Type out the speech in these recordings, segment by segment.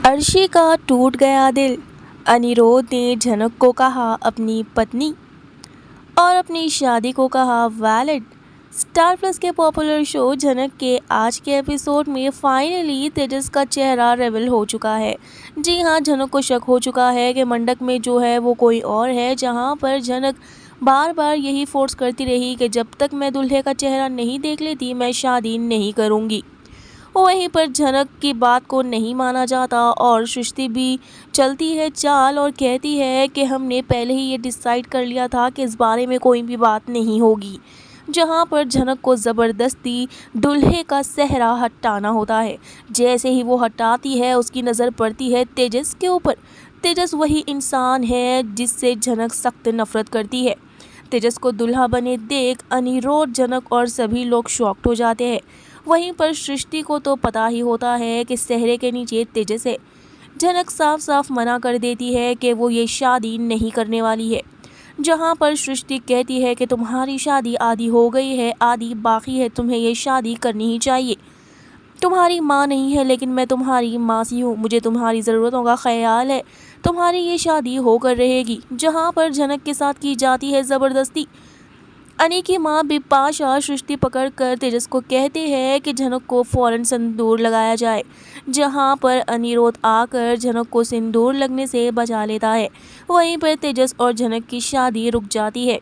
अर्शी का टूट गया दिल। अनिरुद्ध ने झनक को कहा अपनी पत्नी और अपनी शादी को कहा वैलिड। स्टार प्लस के पॉपुलर शो झनक के आज के एपिसोड में फाइनली तेजस का चेहरा रिवील हो चुका है। जी हाँ, झनक को शक हो चुका है कि मंडक में जो है वो कोई और है, जहाँ पर झनक बार बार यही फोर्स करती रही कि जब तक मैं दूल्हे का चेहरा नहीं देख लेती मैं शादी नहीं करूँगी। वहीं पर झनक की बात को नहीं माना जाता और सृष्टि भी चलती है चाल और कहती है कि हमने पहले ही ये डिसाइड कर लिया था कि इस बारे में कोई भी बात नहीं होगी। जहां पर झनक को ज़बरदस्ती दूल्हे का सेहरा हटाना होता है। जैसे ही वो हटाती है उसकी नज़र पड़ती है तेजस के ऊपर। तेजस वही इंसान है जिससे झनक सख्त नफरत करती है। तेजस को दुल्हा बने देख अनिरुद्ध, झनक और सभी लोग शॉक्ड हो जाते हैं। वहीं पर सृष्टि को तो पता ही होता है कि सेहरे के नीचे तेजस है। झनक साफ साफ मना कर देती है कि वो ये शादी नहीं करने वाली है। जहां पर सृष्टि कहती है कि तुम्हारी शादी आधी हो गई है, आधी बाकी है, तुम्हें ये शादी करनी ही चाहिए। तुम्हारी माँ नहीं है लेकिन मैं तुम्हारी मासी हूँ, मुझे तुम्हारी ज़रूरतों का ख्याल है, तुम्हारी ये शादी होकर रहेगी। जहाँ पर झनक के साथ की जाती है ज़बरदस्ती। अनी की माँ बिपाशा सृष्टि पकड़कर तेजस को कहते हैं कि झनक को फ़ौरन सिंदूर लगाया जाए। जहां पर अनिरुद्ध आकर झनक को सिंदूर लगने से बचा लेता है। वहीं पर तेजस और झनक की शादी रुक जाती है।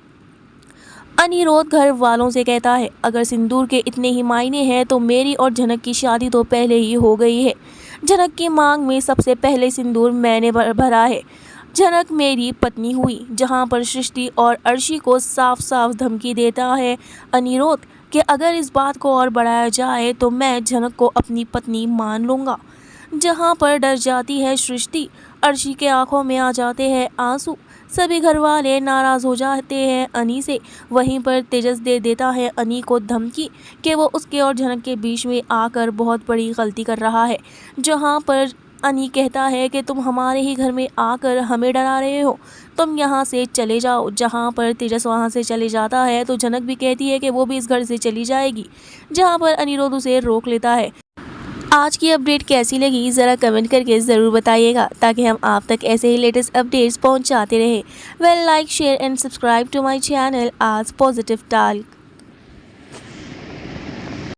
अनिरुद्ध घर वालों से कहता है अगर सिंदूर के इतने ही मायने हैं तो मेरी और झनक की शादी तो पहले ही हो गई है। झनक की मांग में सबसे पहले सिंदूर मैंने भरा है। झनक मेरी पत्नी हुई। जहां पर सृष्टि और अर्शी को साफ साफ धमकी देता है अनिरुद्ध कि अगर इस बात को और बढ़ाया जाए तो मैं झनक को अपनी पत्नी मान लूँगा। जहां पर डर जाती है सृष्टि। अर्शी के आंखों में आ जाते हैं आंसू। सभी घर वाले नाराज़ हो जाते हैं अनी से। वहीं पर तेजस दे देता है अनी को धमकी कि वो उसके और झनक के बीच में आकर बहुत बड़ी गलती कर रहा है। जहां पर अनी कहता है कि तुम हमारे ही घर में आकर हमें डरा रहे हो, तुम यहाँ से चले जाओ। जहाँ पर तेजस वहाँ से चले जाता है तो झनक भी कहती है कि वो भी इस घर से चली जाएगी। जहाँ पर अनिरुद्ध उसे रोक लेता है। आज की अपडेट कैसी लगी ज़रा कमेंट करके ज़रूर बताइएगा ताकि हम आप तक ऐसे ही लेटेस्ट अपडेट्स पहुँचाते रहें। Well, like, share and subscribe to my channel आज पॉजिटिव टॉक।